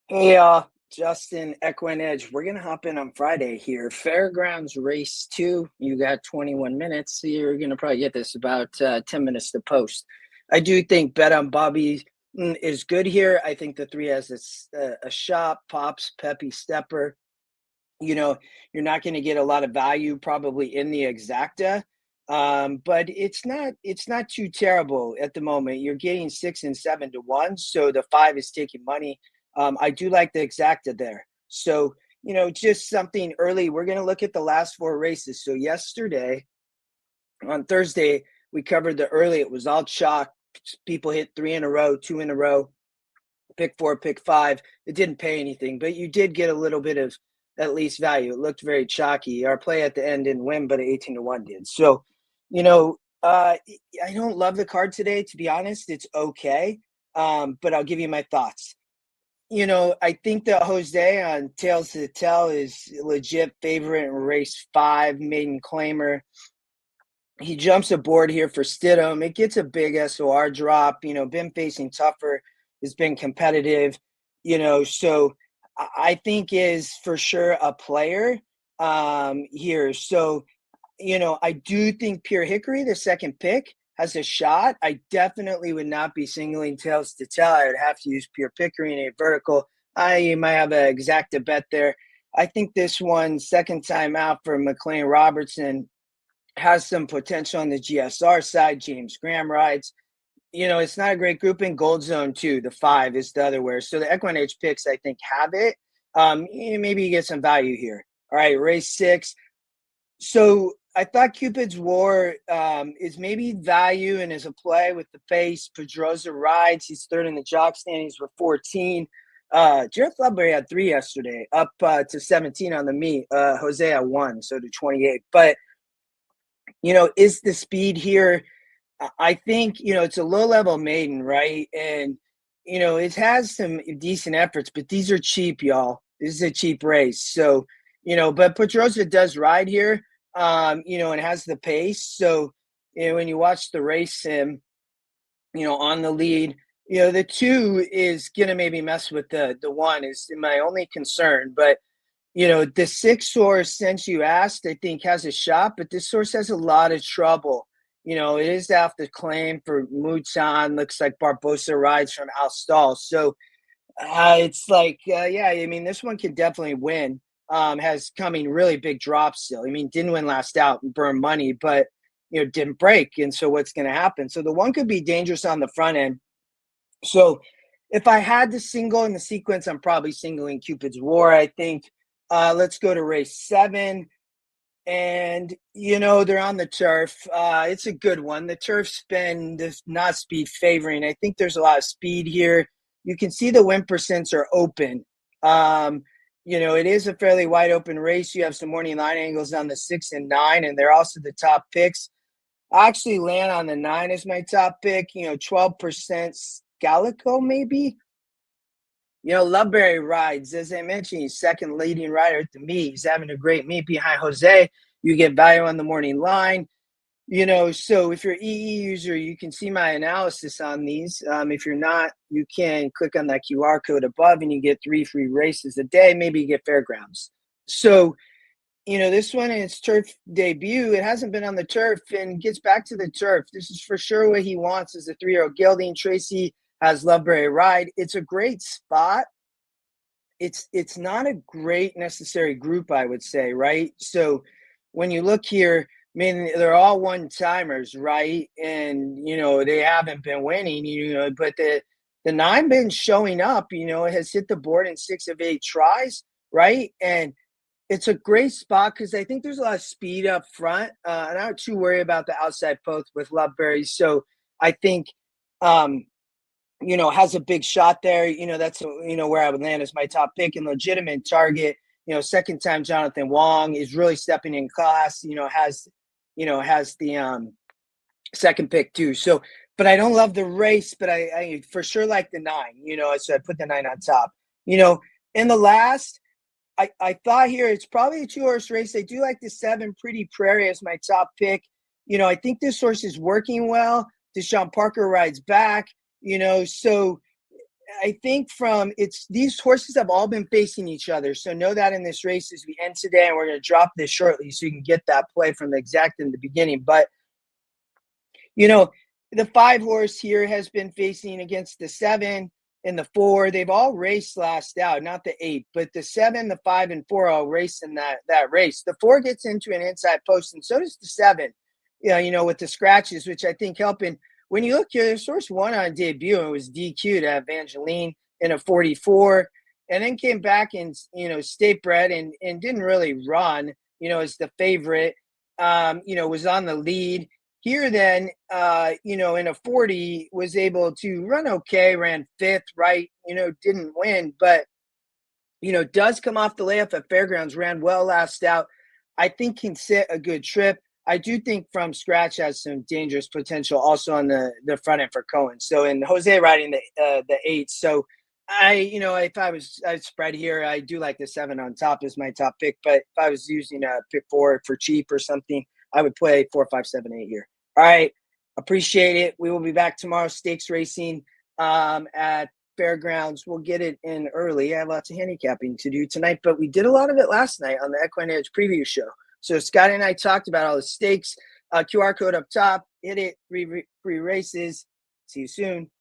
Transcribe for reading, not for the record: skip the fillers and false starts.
Hey, Justin, EquinEdge. We're gonna hop in on Friday here. Fairgrounds race two. You got 21 minutes. So you're gonna probably get this about 10 minutes to post. I do think Bet on Bobby is good here. I think the three has a shot. Pops, Peppy, Stepper. You know, you're not going to get a lot of value probably in the exacta, but it's not too terrible at the moment. You're getting 6 and 7 to 1, so the five is taking money. I do like the exacta there. So just something early. We're going to look at the last four races. So yesterday on Thursday we covered the early. It was all chalk. People hit 3 in a row, 2 in a row, pick four, pick five. It didn't pay anything, but you did get a little bit of at least value. It looked very chalky. Our play at the end didn't win, but 18-1 did. So, I don't love the card today, to be honest. It's okay. But I'll give you my thoughts. I think that Jose on Tails to Tell is legit favorite in race 5, maiden claimer. He jumps aboard here for Stidham. It gets a big SOR drop. Been facing tougher, has been competitive. So I think is for sure a player here. So, I do think Pure Hickory, the second pick, has a shot. I definitely would not be singling Tails to Tell. I would have to use Pure Hickory in a vertical. I might have an exacta bet there. I think this one, second time out for McLean Robertson, has some potential on the GSR side. James Graham rides. It's not a great group in Gold Zone too. The 5 is the other where. So the EquinEdge picks, I think, have it. Maybe you get some value here. All right, race 6. So I thought Cupid's War is maybe value and is a play with the pace. Pedroza rides. He's third in the jock standings for 14. Jared Flubberry had 3 yesterday, up to 17 on the meet. Jose had 1, so to 28. But is the speed here? I think, it's a low level maiden, right? And, it has some decent efforts, but these are cheap, y'all. This is a cheap race. So, but Pedrosa does ride here, and has the pace. So, when you watch the race him, on the lead, the 2 is going to maybe mess with the 1 is my only concern. But the 6 source, since you asked, I think has a shot, but this source has a lot of trouble. It is after claim for Mutan. Looks like Barbosa rides from Al Stall. So it's like, yeah, I mean, this one could definitely win. Has coming really big drops still. I mean, didn't win last out and burn money, but, didn't break. And so what's going to happen? So the 1 could be dangerous on the front end. So if I had to single in the sequence, I'm probably singling Cupid's War, I think. Let's go to race 7. And, they're on the turf. It's a good one. The turf spin does not speed favoring. I think there's a lot of speed here. You can see the win percents are open. It is a fairly wide open race. You have some morning line angles on the 6 and 9, and they're also the top picks. I actually land on the 9 as my top pick, 12% Scalico maybe. Loveberry rides. As I mentioned, he's second leading rider at the meet. He's having a great meet behind Jose. You get value on the morning line. So if you're an EE user, you can see my analysis on these. If you're not, you can click on that QR code above and you get 3 free races a day. Maybe you get Fairgrounds. So, this one in its turf debut, it hasn't been on the turf and gets back to the turf. This is for sure what he wants as a 3-year-old gelding. Tracy has Loveberry ride. It's a great spot. It's not a great necessary group, I would say, right? So when you look here, I mean, they're all one-timers, right? And, they haven't been winning, but the 9 been showing up, it has hit the board in 6 of 8 tries, right? And it's a great spot because I think there's a lot of speed up front. And I'm not too worried about the outside post with Loveberry. So I think, has a big shot there. That's, where I would land as my top pick and legitimate target. Second time Jonathan Wong is really stepping in class, has the second pick too. So, but I don't love the race, but I for sure like the 9, so I put the 9 on top. In the last, I thought here it's probably a 2-horse race. I do like the 7 Pretty Prairie as my top pick. I think this horse is working well. Deshaun Parker rides back. So I think these horses have all been facing each other. So know that in this race as we end today, and we're going to drop this shortly so you can get that play from the exact in the beginning. But, the 5 horse here has been facing against the 7 and the 4. They've all raced last out, not the 8, but the 7, the 5, and 4 all race in that race. The 4 gets into an inside post, and so does the 7, with the scratches, which I think helping. When you look here, there's horse 1 on debut, and it was DQ'd at Evangeline in a 44, and then came back and, state bred and didn't really run, as the favorite, was on the lead. Here then, in a 40, was able to run okay, ran 5th, right, didn't win, but, does come off the layup at Fairgrounds, ran well last out. I think can sit a good trip. I do think from scratch has some dangerous potential also on the front end for Cohen. So, and Jose riding the 8. So if I'd spread here, I do like the 7 on top is my top pick. But if I was using a pick 4 for cheap or something, I would play 4, 5, 7, 8 here. All right. Appreciate it. We will be back tomorrow. Stakes racing at Fairgrounds. We'll get it in early. I have lots of handicapping to do tonight, but we did a lot of it last night on the EquinEdge preview show. So Scott and I talked about all the stakes. QR code up top. Hit it. Free races. See you soon.